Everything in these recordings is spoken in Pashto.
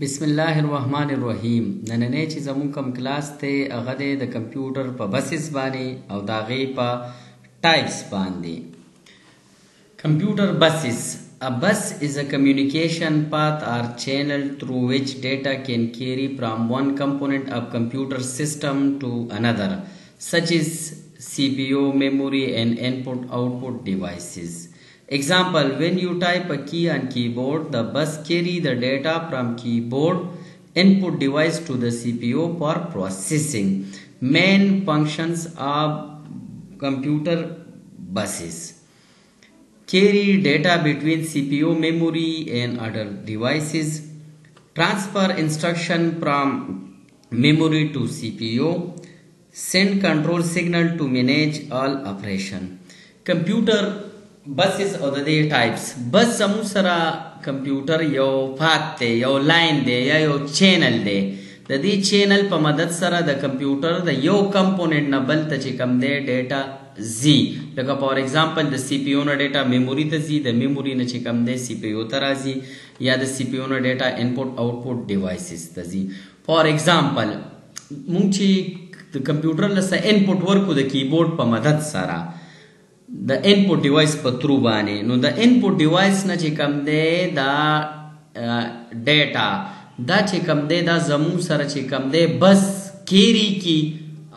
बिस्मिल्लाहिर्रहमानिर्रहीम ननने چې زمون کوم کلاس ته هغه د کمپیوټر په بسز باندې او د هغې په ټایپس باندې. Computer buses. A bus is a communication path or channel through which data can carry from one component of computer system to another, such as CPU, memory and input-output devices. Example, when you type a key on keyboard, the bus carry the data from keyboard input device to the CPU for processing. Main functions of computer buses: carry data between CPU, memory and other devices, transfer instruction from memory to CPU, send control signal to manage all operation. Computer buses or the types. Bus زمو سره کمپیوټر یو پات دی، یو لاین دی یا یو چینل دی. د دې چینل په مدد سره د کمپیوټر د یو کمپوننت نه بل ته چې کوم دی ډیټا زی، لکه فار ایگزامپل د سی پی یو نه ډیټا میموري ته زی، د میموري نه چې کوم دی سی پی یو ته راځي، یا د سی پی یو نه ډیټا انپوټ آوټپوټ ډیوایسز ته زی. فار ایگزامپل مونږ چې د کمپیوټر لسه انپوټ ورکو د کیبورډ په مدد سره د انپوټ ډیوایس په ترو باندې، نو د انپوټ ډیوایس نه چې کوم دی دا ډیټا دا چې کوم دی دا زموږ سره چې کوم دی بس کیری کی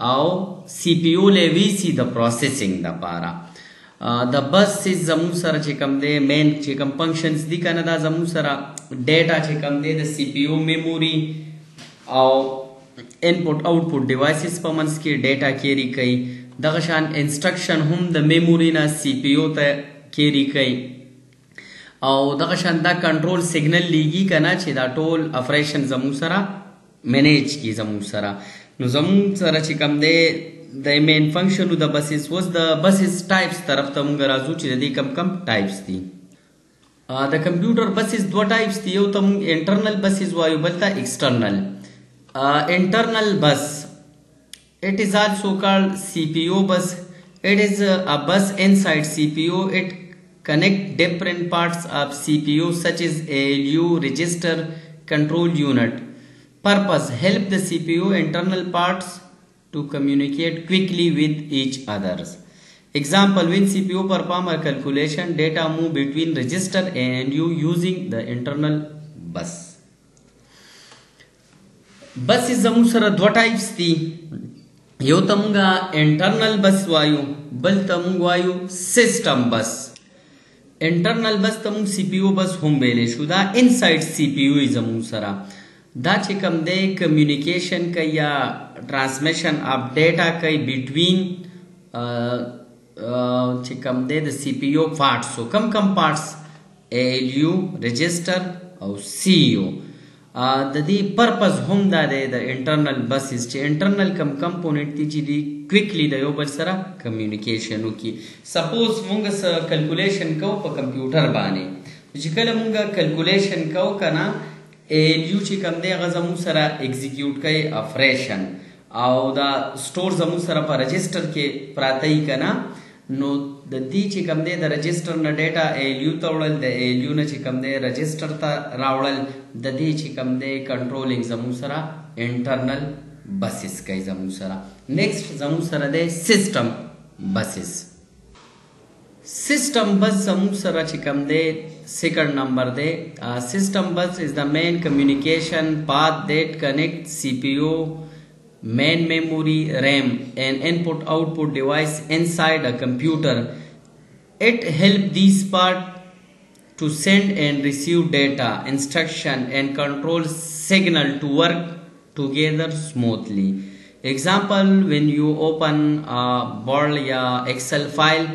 او سی پی یو لویسی د پروسیسینګ دپاره. د بس زموږ سره چې کوم دی مین چې کوم فنکشنز دي کنه دا زموږ سره ډیټا چې کوم دی د سی پی یو میموري او انپوټ آوټپوټ ډیوایسز په منځ کې ډیټا کیری کوي. دغه شان انسټرکشن هم د میموري نه سی پی یو ته کیری کوي او دغه شان دا کنټرول سیګنل لیږي کنه چې دا ټول اپریشن زموږ سره مینیج کی زموږ سره. نو زموږ سره چې کوم دی د مین فنکشن د بسز وس د بسز ټایپس طرف ته مونږ راځو چې د دې کم ټایپس دي. د کمپیوټر بسز دوه ټایپس دي، یو ته مونږ انټرنل بسز وایو، بل ته ایکسټرنل. internal bus, it is also called CPU bus. It is a bus inside CPU. It connect different parts of CPU such as ALU, register, control unit. Purpose: help the CPU internal parts to communicate quickly with each others. Example, when CPU perform a calculation, data move between register and ALU using the internal bus. بس زموږ سره دوه ټایپس دي، یو ته مونږه انټرنل بس وایو، بل ته مونږ وایو سیسټم بس. انټرنل بس ته مونږ سی پی یو بس هم ویلی شو، دا انسایډ سی پی یو زموږ سره دا چې کوم دی کمیونیکیشن کوي یا ټرانسمیشن اف ډیټا کوي بټوین چې کوم دی د سی پی یو پارټسو. کم پارټس؟ ایل یو، رجسټر او سی یو. د دې پرپز هم دا دی د انټرنل بسز چې انټرنل کم کمپوننټ دي چې دی کویکلی د یو بل سره کمیونیکیشن وکړي. سپوز مونږ څه کلکولیشن کوو په کمپیوټر باندې، چې کله مونږ کلکولیشن کوو کنه ایلیو چې کوم دی هغه زموږ سره ایگزیکیوټ کوي اپریشن او دا سټور زموږ سره په رجسټر کې پراته وي کنه. نو د دې چې کوم دی د رجسټر نه ډیټا ایلیو ته وړل، د ایلیو نه چې کوم دی رجسټر ته راوړل، د دې چې کوم دی کنټرولینګ زموږ سره انټرنل بسز کوي زموږ سره. نیکسٹ زموږ سره دی سیسټم بسز. سیسټم بس زموږ سره چې کوم دی سیکنډ نمبر دی. سیسټم بس از د مین کمیونیکیشن path that connects CPU, main memory, RAM and input-output device inside a computer. It helps these parts to send and receive data, instruction and control signal to work together smoothly. Example, when you open a Word or Excel file,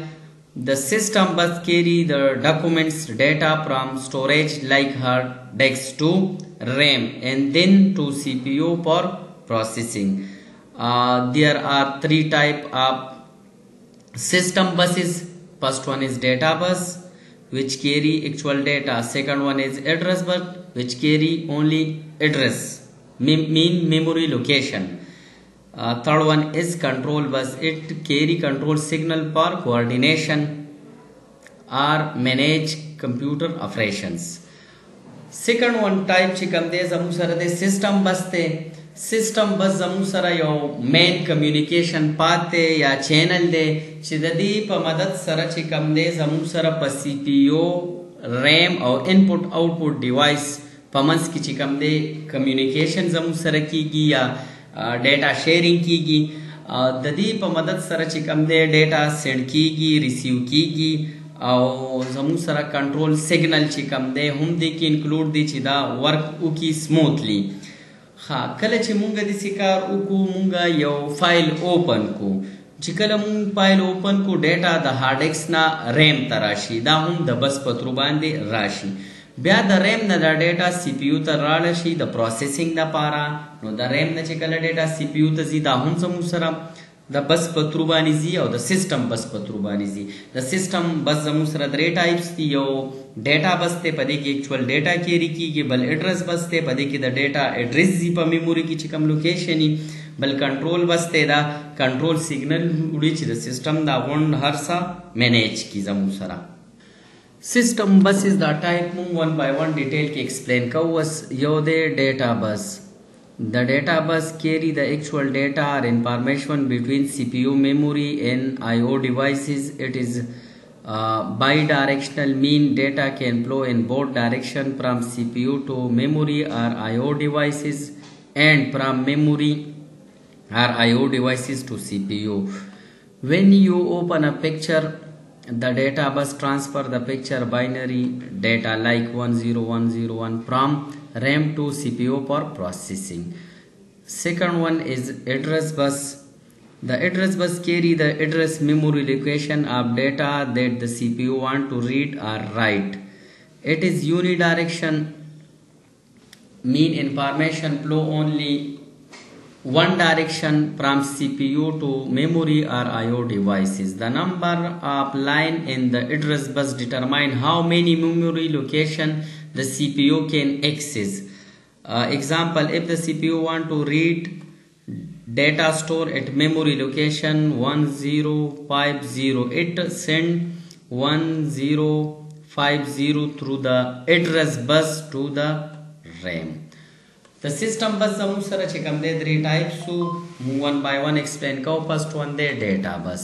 the system bus carry the documents data from storage like hard disk to RAM and then to CPU for processing. There are three types of system buses. First one is data bus, which carry actual data. Second one is address bus, which carry only address, mean memory location. Third one is control bus. It carry control signal for coordination or manage computer operations. Second one type چې کوم دی زموږ سره د سیستم بس دی سیستم بس زموږ سره یو مین کمیونیکیشن پات دی یا چینل دی چې د دې په مدد سره چې کوم دی زموږ سره په سی پی یو ریم او انپوټ آوټپوټ ډیوایس په منځ کې چې کوم دی کمیونیکیشن زموږ سره کیږي یا ډیټا شیرینګ کیږي د دې په مدد سره چې کوم دی ډیټا سینډ کیږي ریسیو کیږي او زموږ سره کنټرول سیګنل چې کوم دی هم دې کې انکلوډ دی چې دا ورک وکړي سموتلی. ها کله چې مونږ داسې کار وکړو مونږ یو فایل اوپن کو چې کله مونږ فایل اوپن کو ډیټا د هارډ ډیسک نه ریم ته راشي دا هم د بس په تھرو باندې راشي بیا د ریم نه دا ډیټا سی پی یو ته راړل شي د پروسیسینګ لپاره نو د ریم نه چې کله ډیټا سی پی یو ته ځي دا هم زموږ سره د بس په تھرو باندې ځي او د سیستم بس په تھرو باندې ځي. د سیستم بس زموږ سره درې ټایپس دي یو ډیټا بس دی په دې کې ایکچوال ډیټا کیری کیږي بل ایډرس بس دی په دې کې د ډیټا ایډرس ځي په میموري کې چې کوم لوکیشن وي بل کنټرول بس دی دا کنټرول سیګنل وړي چې د سیستم دا غونډ هر څه مینیج کی زموږ سره. سیستم بس از دا ټایپ مونږ ون بای ون ډیټیل کې ایکسپلین کوو. یو دی ډیټا بس. The data bus carry the actual data or information between CPU memory and I/O devices. It is bidirectional, mean data can flow in both directions from CPU to memory or I/O devices and from memory or I/O devices to CPU. When you open a picture, the data bus transfer the picture binary data like 10101 from RAM to CPU for processing. Second one is address bus. The address bus carry the address memory location of data that the CPU want to read or write. It is unidirection, mean information flow only one direction from CPU to memory or I/O devices. The number of line in the address bus determine how many memory location the CPU can access. Example, if the CPU want to read data store at memory location 1050, it send 1050 through the address bus to the RAM. The system bus زموږ سره چې کوم دی درې ټایپس ون بای ون ایکسپلین کوو. فرست ون دی ډیټا بس.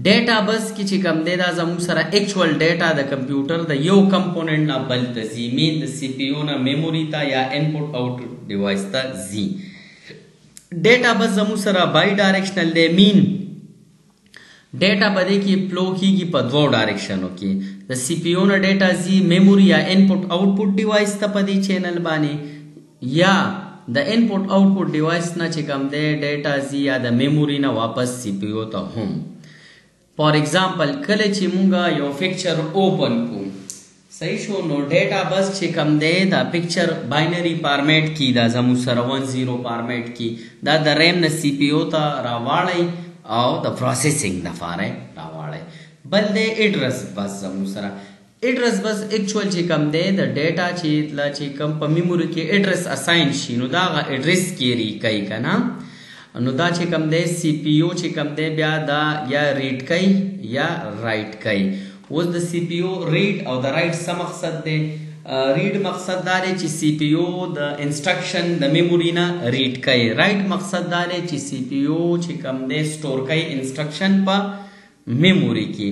ډیټا بس کې چې کوم دی دا زموږ سره ایکچوال ډیټا د کمپیوټر د یو کمپوننټ نه بل ته ځي مین د سی پی یو نه میموري ته یا انپوټ آوټپوټ ډیوایس ته ځي. ډیټا بس زموږ سره بای ډایرکشنل دی مین ډیټا په دې کې فلو کیږي په دوو ډایرکشنو کې د سی پی یو نه ډیټا ځي میموري یا انپوټ آوټپوټ ډیوایس ته په دې چینل باندې یا د انپوټ آوټپوټ ډیوایس نه چې کوم دی ډیټا ځي یا د میموري نه واپس سی پی یو ته هم. فار ایگزامپل کله چې مونږه یو پکچر اوپن کو صحیح شو نو ډیټا بس چې کوم دی دا پکچر باینری فارمیټ کی دا زموږ سره 10 فارمیټ کی دا د ریم نه سی پی یو ته راواړی او د پروسیسینګ لپاره راواړی. بل دی ایډرس بس زموږ سره. ایډرس بس ایکچوال چې کوم دی د ډیټا چې کوم په میموري کې ایډرس اساین شي نو دا غا ایډرس کیری کوي کنه نو دا چې کوم دی سی پی یو چې کوم دی بیا دا یا ریډ کوي یا رائټ کوي. اوس د سی پی یو ریډ او د رائټ څه مقصد دی؟ ریډ مقصد دا دی چې سی پی یو د انسټرکشن د میموري نه ریډ کوي. رائټ مقصد دا دی چې سی پی یو چې کوم دی سٹور کوي انسټرکشن په میموري کې.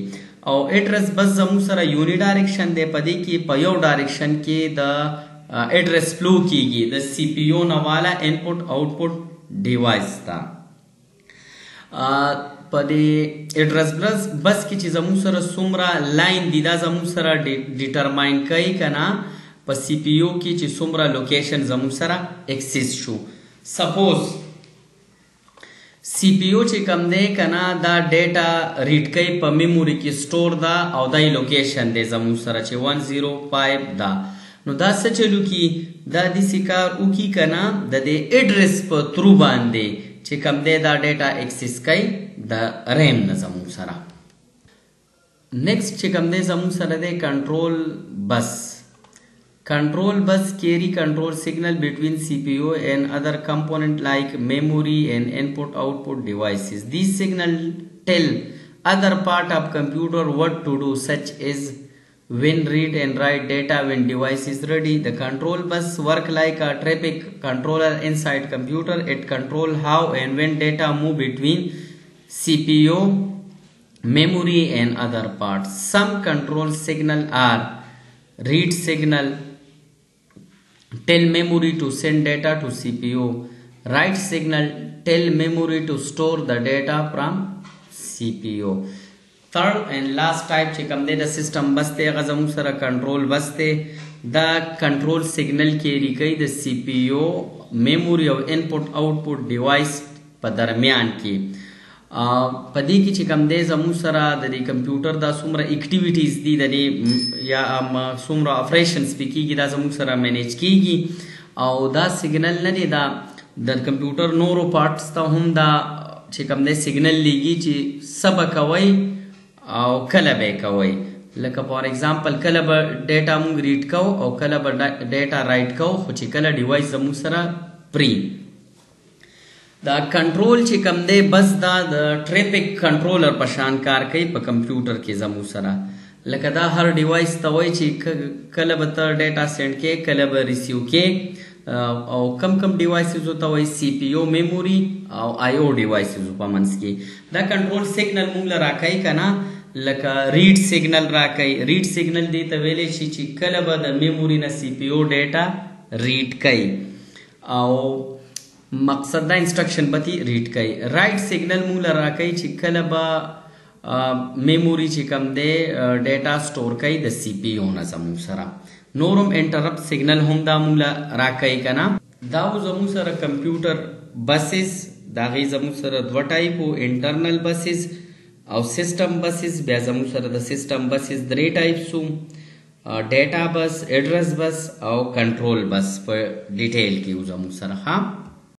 او ایډرس بس زموږ سره یونی ډایرکشن دی په دې کې په یو ډایرکشن کې د ایډرس فلو کیږي د سی پی یو نه والا انپوټ آوټپوټ ډیوایس تا. په دې ایډرس بس کې چې زموږ سره څومره لاین دي دا زموږ سره ډیټرماین کوي کنه په سی پی یو کې چې څومره لوکیشن زموږ سره ایکسس شو. سپوز سی پی یو چې کوم دی کنه دا ډیټا ریډ کوي په میموري کې سٹور دا او دای لوکیشن دی زموږ سره چې 105 دا نو دا څه چلو کی دا د سکار او کی کنه د دې ایډرس په تھرو باندې چې کوم دی دا ډیټا ایکسس کوي د ریم نه زموږ سره. نیکسٹ چې کوم دی زموږ سره دی کنټرول بس. Control bus carry control signal between CPU and other component like memory and input-output devices. These signals tell other part of computer what to do, such as when read and write data when device is ready. The control bus work like a traffic controller inside computer. It control how and when data move between CPU, memory and other parts. Some control signal are read signal, tell memory to send data to CPU. Write signal, tell memory to store the data from CPU. Third and last type چې کوم دی د سیستم بس دی هغه زموږ سره کنټرول بس دی. دا کنټرول سیګنل کیری کوي د سی پی یو، میموري او انپوټ آوټپوټ ډیوایس په درمیان کې. په دې کې چې کوم دی زموږ سره د دې کمپیوټر دا څومره اکټیویټیز دي د دې یا څومره اپریشنز پې کېږي دا زموږ سره مینیج کېږي. او دا سیګنل نه دی، دا د کمپیوټر نورو پارټس ته هم دا چې کوم دی سیګنل لیږي چې څه به کوئ او کله به کوي. لکه فار ایگزامپل کله به ډیټا موږ ریډ کوو او کله به ډیټا رائټ کوو، خو چې کله ډیوایس زموږ سره پری. دا کنټرول چې کوم دی بس دا د ټریفک کنټرولر په شان کار کوي په کمپیوټر کې زموږ سره. لکه دا هر ډیوایس ته وایي چې کله به ته ډیټا سینډ کې، کله به ریسیو کې. او کم ډیوایسز ته وایي سی پی یو، میموري او آی او ډیوایسز په منځ کې. دا کنټرول سیګنل موږ له راکوي که نه، لکه ریډ سیګنل راکوي. ریډ سیګنل دې ته ویلی شي چې کله به د میموري نه سی پی یو ډیټا ریډ کوي او مقصد دا انسټرکشن به ریډ کوي. رائټ سیګنل موږ له راکوي چې کله به میموري چې کوم دی ډیټا سټور کوي د سی پی یو نه زموږ سره. نورم انټرپټ سیګنل هم دا موږ له راکوي که نه. دا زموږ سره کمپیوټر بسز، د هغې زموږ سره دوه ټایپو، انټرنل بسز او سیسټم بسز. بیا زموږ سره د سیسټم بسز درې ټایپسو، ډیټا بس، ایډرس بس او کنټرول بس په ډیټیل کې زموږ سره. ها